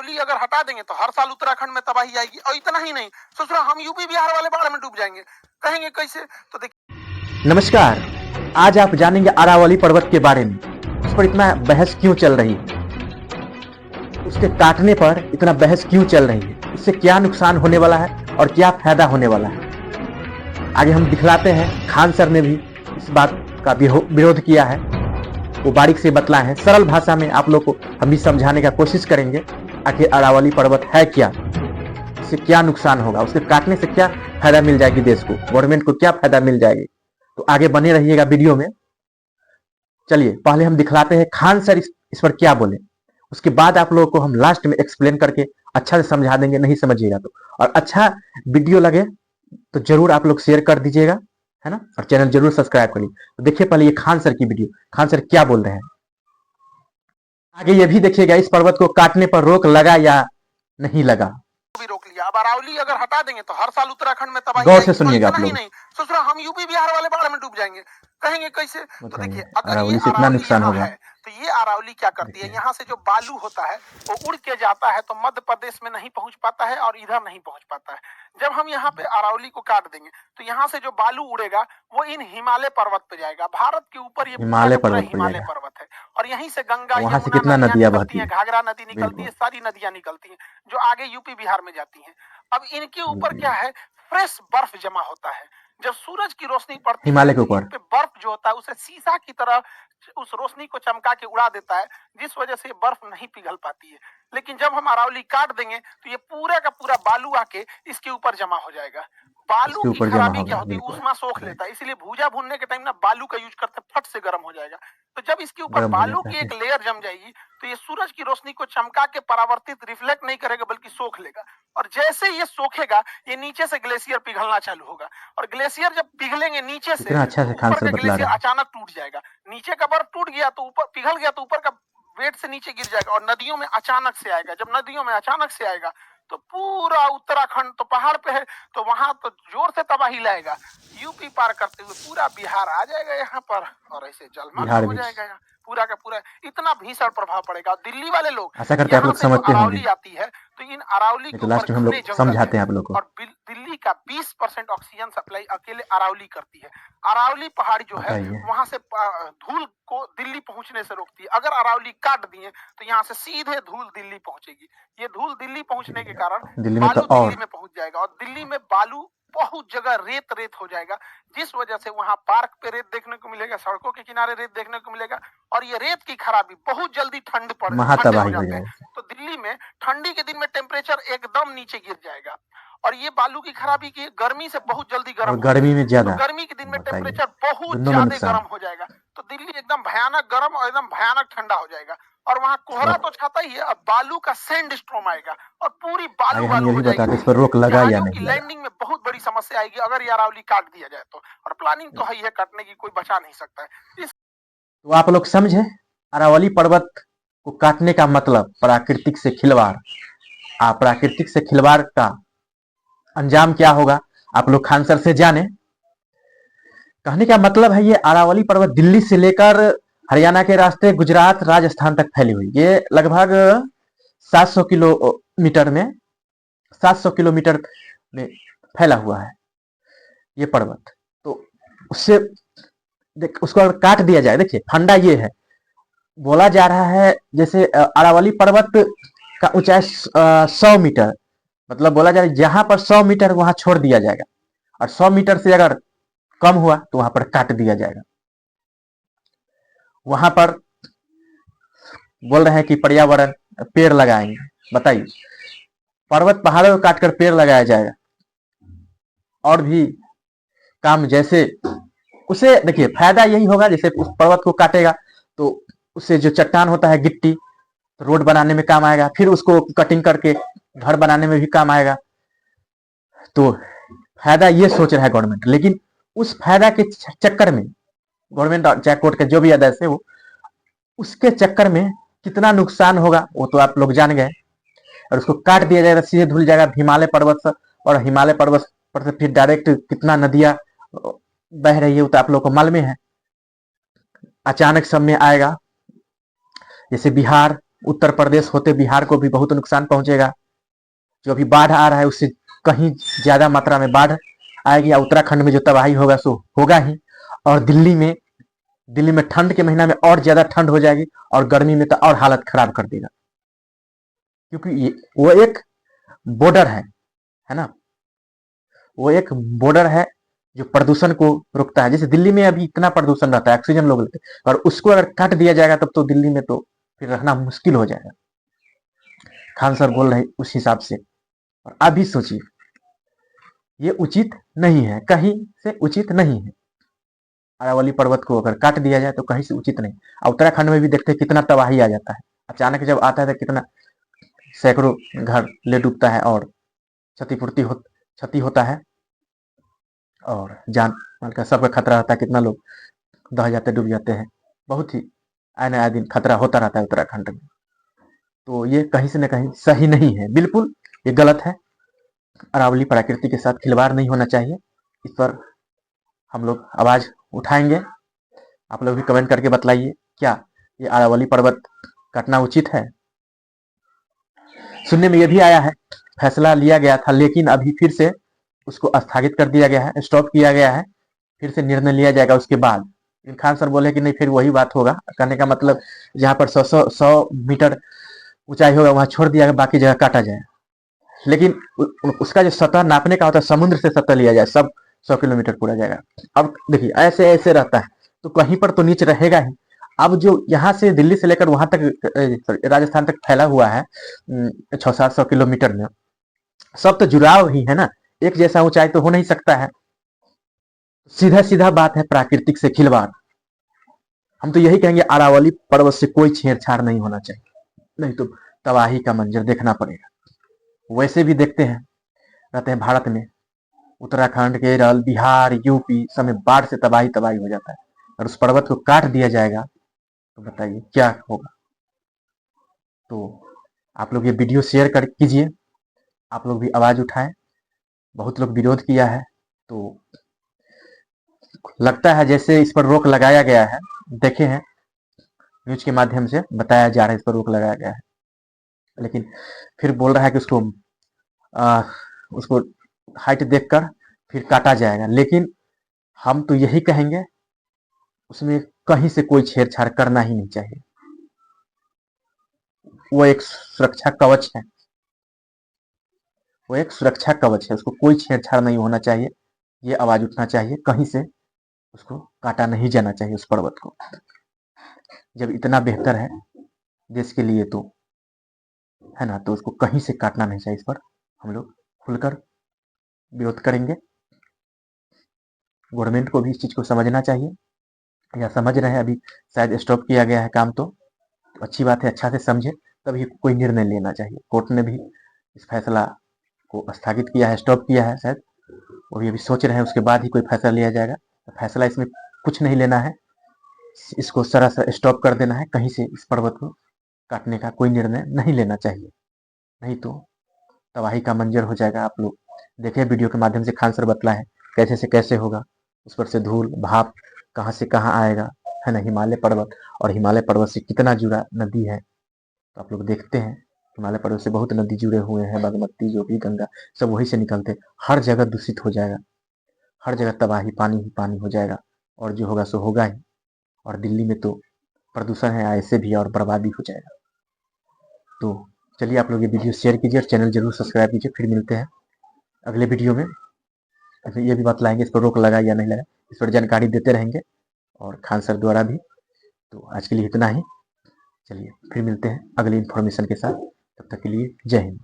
अरावली अगर हटा देंगे तो हर साल उत्तराखंड में तबाही आएगी। और इतना ही नहीं, सोच रहा हम यूपी बिहार वाले बाढ़ में डूब जाएंगे, कहेंगे कैसे? तो देखिए, नमस्कार। आज आप जानेंगे अरावली पर्वत के बारे में। उस पर इतना बहस क्यों चल रही है, उसके काटने पर इतना बहस क्यों चल रही है, इससे क्या नुकसान होने वाला है और क्या फायदा होने वाला है, आगे हम दिखलाते हैं। खान सर ने भी इस बात का विरोध किया है, वो बारीक से बतलाए हैं। सरल भाषा में आप लोग को हम भी समझाने का कोशिश करेंगे। आखिर अरावली पर्वत है क्या, इससे क्या नुकसान होगा, उसके काटने से क्या फायदा मिल जाएगी, देश को, गवर्नमेंट को क्या फायदा मिल जाएगी। तो आगे बने रहिएगा वीडियो में। चलिए पहले हम दिखलाते हैं खान सर इस पर क्या बोले, उसके बाद आप लोगों को हम लास्ट में एक्सप्लेन करके अच्छा से समझा देंगे, नहीं समझिएगा तो। और अच्छा वीडियो लगे तो जरूर आप लोग शेयर कर दीजिएगा, है ना, और चैनल जरूर सब्सक्राइब करिए। तो देखिए पहले ये खान सर की वीडियो, खान सर क्या बोल रहे हैं। आगे ये भी देखिएगा इस पर्वत को काटने पर रोक लगा या नहीं लगा। भी रोक लिया। अब अरावली अगर हटा देंगे तो हर साल उत्तराखंड में तबाही गौर से आएगी। सुनिएगा और आप इतना ही लोग। नहीं, सोच रहा हम यूपी बिहार वाले बाढ़ में डूब जाएंगे, कहेंगे कैसे? तो देखिए, अगर ये अरावली से इतना अरावली नुकसान यहाँ होगा। है तो ये अरावली क्या करती है, यहाँ से जो बालू होता है वो उड़ के जाता है तो मध्य प्रदेश में नहीं पहुंच पाता है और इधर नहीं पहुंच पाता है। जब हम यहाँ पे अरावली को काट देंगे तो यहाँ से जो बालू उड़ेगा वो इन हिमालय पर्वत पे जाएगा। भारत के ऊपर ये हिमालय पर्वत पे हिमालय जाएगा। पर्वत है और यहीं से गंगा, वहां से यमुना कितना नदियां नदियां निकलती बहती हैं, है, घाघरा नदी निकलती है, बिल्कुल सारी नदियां निकलती हैं जो आगे यूपी बिहार में जाती हैं। अब इनके ऊपर बिल्कुल। क्या है, फ्रेश बर्फ जमा होता है। जब सूरज की रोशनी पड़ती हिमालय है के तो इन ऊपर पे बर्फ जो होता है उसे शीशा की तरह उस रोशनी को चमका के उड़ा देता है, जिस वजह से बर्फ नहीं पिघल पाती है। लेकिन जब हम अरावली काट देंगे तो ये पूरा का पूरा बालू आके इसके ऊपर जमा हो जाएगा। बालू इसके की ऊपर जमा खराबी क्या होगा, होती है, बिल्कुल ऊष्मा सोख लेता है, इसलिए भूजा भूनने के टाइम ना बालू का यूज करते, फट से गर्म हो जाएगा। तो जब इसके ऊपर गर्म हो बालू जाता की है एक लेयर जम जाएगी तो ये सूरज की रोशनी को चमका के परावर्तित रिफ्लेक्ट नहीं करेगा बल्कि सोख लेगा। और जैसे ये सोखेगा ये नीचे से ग्लेशियर पिघलना चालू होगा और ग्लेशियर जब पिघलेंगे नीचे से कितना अच्छा तो से खान ऊपर सर का बतला ग्लेशियर रहे हैं। अचानक टूट जाएगा। नीचे का बर्फ टूट गया तो ऊपर पिघल गया तो ऊपर का वेट से नीचे गिर जाएगा और नदियों में अचानक से आएगा। जब नदियों में अचानक से आएगा तो पूरा उत्तराखंड तो पहाड़ पे है तो वहां तो जोर से तबाही लाएगा। यूपी पार करते हुए पूरा बिहार आ जाएगा यहाँ पर और ऐसे जलमग्न बिहार हो भी। जाएगा यहाँ पूरा का पूरा। इतना भीषण प्रभाव पड़ेगा। दिल्ली वाले लोग आशा करते हैं आप यहाँ लोग से जो समझते होंगे, अरावली आती है तो इन अरावली नहीं के तो ऊपर लास्ट में हम घने लोग जंगल है समझाते हैं आप लोग को। और दिल्ली का 20% ऑक्सीजन सप्लाई अकेले अरावली करती है। अरावली पहाड़ी जो है बताइए। वहां से धूल को दिल्ली पहुंचने से रोकती है। अगर अरावली काट दिए तो यहाँ से सीधे धूल दिल्ली पहुंचेगी। ये धूल दिल्ली पहुंचने के कारण दिल्ली में तो बालू दिल्ली और में पहुंच जाएगा और दिल्ली में बालू बहुत जगह रेत रेत हो जाएगा, जिस वजह से वहां पार्क पे रेत देखने को मिलेगा, सड़कों के किनारे रेत देखने को मिलेगा। और ये रेत की खराबी बहुत जल्दी ठंडे हो महातबाही हो जाते हैं जाएगी। तो दिल्ली में ठंडी के दिन में टेम्परेचर एकदम नीचे गिर जाएगा। और ये बालू की खराबी की गर्मी से बहुत जल्दी गर्म और होते गर्मी हैं में तो ज्यादा, गर्मी के दिन में बताइए, टेम्परेचर बहुत दोनों में ज्यादा नुकसान। गर्म हो जाएगा तो दिल्ली एकदम भयानक गर्म और एकदम भयानक ठंडा हो जाएगा। और वहां कोहरा और तो छाता ही है, अब बालू का सैंड स्टॉर्म आएगा और पूरी बालू आगे हम बालू ये हो भी जाएगी बताते इस दिल्ली। पर रोक लगा या जहाजों की नहीं लगा। लैंडिंग में बहुत बड़ी समस्या आएगी अगर ये अरावली काट दिया जाए तो। और प्लानिंग तो है, ये काटने की कोई बचा नहीं सकता है। तो आप लोग समझे अरावली पर्वत को काटने का मतलब प्राकृतिक से खिलवाड़। प्राकृतिक से खिलवाड़ का अंजाम क्या होगा आप लोग खान सर से जाने। कहने का मतलब है ये अरावली पर्वत दिल्ली से लेकर हरियाणा के रास्ते गुजरात राजस्थान तक फैली हुई, ये लगभग 700 किलोमीटर में 700 किलोमीटर में फैला हुआ है ये पर्वत। तो उससे उसको अगर काट दिया जाए, देखिए फंडा ये है, बोला जा रहा है जैसे अरावली पर्वत का ऊंचाई 100 मीटर, मतलब बोला जा रहा है जहां पर 100 मीटर वहां छोड़ दिया जाएगा और 100 मीटर से अगर कम हुआ तो वहां पर काट दिया जाएगा। वहां पर बोल रहे हैं कि पर्यावरण पेड़ लगाएंगे। बताइए, पर्वत पहाड़ों को काटकर पेड़ लगाया जाएगा और भी काम, जैसे उसे देखिए फायदा यही होगा, जैसे उस पर्वत को काटेगा तो उससे जो चट्टान होता है गिट्टी, रोड बनाने में काम आएगा, फिर उसको कटिंग करके घर बनाने में भी काम आएगा। तो फायदा ये सोच रहा है गवर्नमेंट, लेकिन उस फायदा के चक्कर में गवर्नमेंट चाहे कोर्ट के जो भी आदेश है वो, उसके चक्कर में कितना नुकसान होगा वो तो आप लोग जान गए। और उसको काट दिया जाएगा सीधे धुल जाएगा हिमालय पर्वत से, और हिमालय पर्वत पर से फिर डायरेक्ट कितना नदियां बह रही है वो तो आप लोग को मालूम है। अचानक सब में आएगा, जैसे बिहार उत्तर प्रदेश होते बिहार को भी बहुत नुकसान पहुंचेगा। जो अभी बाढ़ आ रहा है उससे कहीं ज्यादा मात्रा में बाढ़ आएगी, या उत्तराखंड में जो तबाही होगा सो होगा ही। और दिल्ली में ठंड के महीना में और ज्यादा ठंड हो जाएगी, और गर्मी में तो और हालत खराब कर देगा, क्योंकि वो एक बॉर्डर है ना, वो एक बॉर्डर है जो प्रदूषण को रोकता है। जैसे दिल्ली में अभी इतना प्रदूषण रहता है, ऑक्सीजन लोग लेते हैं, और उसको अगर काट दिया जाएगा तब तो दिल्ली में तो फिर रहना मुश्किल हो जाएगा। खान सर बोल रहे उस हिसाब से। और आप भी सोचिए, ये उचित नहीं है, कहीं से उचित नहीं है। अरावली पर्वत को अगर काट दिया जाए तो कहीं से उचित नहीं। उत्तराखंड में भी देखते हैं कितना तबाही आ जाता है, अचानक जब आता है तो कितना सैकड़ों घर ले डूबता है और क्षति होता है, और जान माल का सबका खतरा रहता है। कितना लोग दह जाते, डूब जाते हैं। बहुत ही आए नया दिन खतरा होता रहता है उत्तराखंड में। तो ये कहीं से न कहीं सही नहीं है, बिल्कुल ये गलत है। अरावली प्रकृति के साथ खिलवाड़ नहीं होना चाहिए। इस पर हम लोग आवाज उठाएंगे। आप लोग भी कमेंट करके बतलाइए, क्या ये अरावली पर्वत काटना उचित है? सुनने में ये भी आया है फैसला लिया गया था, लेकिन अभी फिर से उसको स्थगित कर दिया गया है, स्टॉप किया गया है। फिर से निर्णय लिया जाएगा उसके बाद। खान सर बोले कि नहीं, फिर वही बात होगा। कहने का मतलब जहाँ पर 100 मीटर ऊंचाई होगा वहां छोड़ दिया, बाकी जगह काटा जाए। लेकिन उसका जो सतह नापने का होता है, समुद्र से सतह लिया जाए, सब 100 किलोमीटर पूरा जाएगा। अब देखिए ऐसे ऐसे रहता है, तो कहीं पर तो नीच रहेगा ही। अब जो यहाँ से दिल्ली से लेकर वहां तक राजस्थान तक फैला हुआ है 600-700 किलोमीटर में, सब तो जुड़ाव ही है ना, एक जैसा ऊंचाई तो हो नहीं सकता है। सीधा सीधा बात है प्राकृतिक से खिलवाड़। हम तो यही कहेंगे अरावली पर्वत से कोई छेड़छाड़ नहीं होना चाहिए, नहीं तो तबाही का मंजर देखना पड़ेगा। वैसे भी देखते हैं रहते हैं भारत में, उत्तराखंड, केरल, बिहार, यूपी सब में बाढ़ से तबाही तबाही हो जाता है, और उस पर्वत को काट दिया जाएगा तो बताइए क्या होगा। तो आप लोग ये वीडियो शेयर कर कीजिए, आप लोग भी आवाज उठाएं। बहुत लोग विरोध किया है, तो लगता है जैसे इस पर रोक लगाया गया है। देखे हैं न्यूज के माध्यम से बताया जा रहा है इस पर रोक लगाया गया है, लेकिन फिर बोल रहा है कि उसको हाइट देखकर फिर काटा जाएगा। लेकिन हम तो यही कहेंगे उसमें कहीं से कोई छेड़छाड़ करना ही नहीं चाहिए। वो एक सुरक्षा कवच है, वो एक सुरक्षा कवच है, उसको कोई छेड़छाड़ नहीं होना चाहिए। ये आवाज उठना चाहिए, कहीं से उसको काटा नहीं जाना चाहिए उस पर्वत को। जब इतना बेहतर है देश के लिए तो है ना, तो उसको कहीं से काटना नहीं चाहिए। इस पर हम लोग खुलकर विरोध करेंगे। गवर्नमेंट को भी इस चीज को समझना चाहिए, या समझ रहे हैं, अभी शायद स्टॉप किया गया है काम, तो अच्छी बात है, अच्छा से समझे तभी कोई निर्णय लेना चाहिए। कोर्ट ने भी इस फैसला को स्थगित किया है, स्टॉप किया है शायद, वो भी अभी सोच रहे हैं उसके बाद ही कोई फैसला लिया जाएगा। तो फैसला इसमें कुछ नहीं लेना है, इसको सरासर स्टॉप कर देना है। कहीं से इस पर्वत को काटने का कोई निर्णय नहीं लेना चाहिए, नहीं तो तबाही का मंजर हो जाएगा। आप लोग देखे वीडियो के माध्यम से खान सर बतला है कैसे से कैसे होगा, उस पर से धूल भाप कहाँ से कहाँ आएगा, है ना। हिमालय पर्वत, और हिमालय पर्वत से कितना जुड़ा नदी है, तो आप लोग देखते हैं हिमालय पर्वत से बहुत नदी जुड़े हुए हैं, बागमती जो भी गंगा सब वही से निकलते। हर जगह दूषित हो जाएगा, हर जगह तबाही, पानी ही पानी हो जाएगा, और जो होगा सो होगा ही। और दिल्ली में तो प्रदूषण है ऐसे भी, और बर्बादी हो जाएगा। तो चलिए आप लोग ये वीडियो शेयर कीजिए और चैनल जरूर सब्सक्राइब कीजिए। फिर मिलते हैं अगले वीडियो में। ये भी बतलाएंगे इस पर रोक लगा या नहीं लगा, इस पर जानकारी देते रहेंगे, और खान सर द्वारा भी। तो आज के लिए इतना ही, चलिए फिर मिलते हैं अगली इन्फॉर्मेशन के साथ। तब तक के लिए जय हिंद।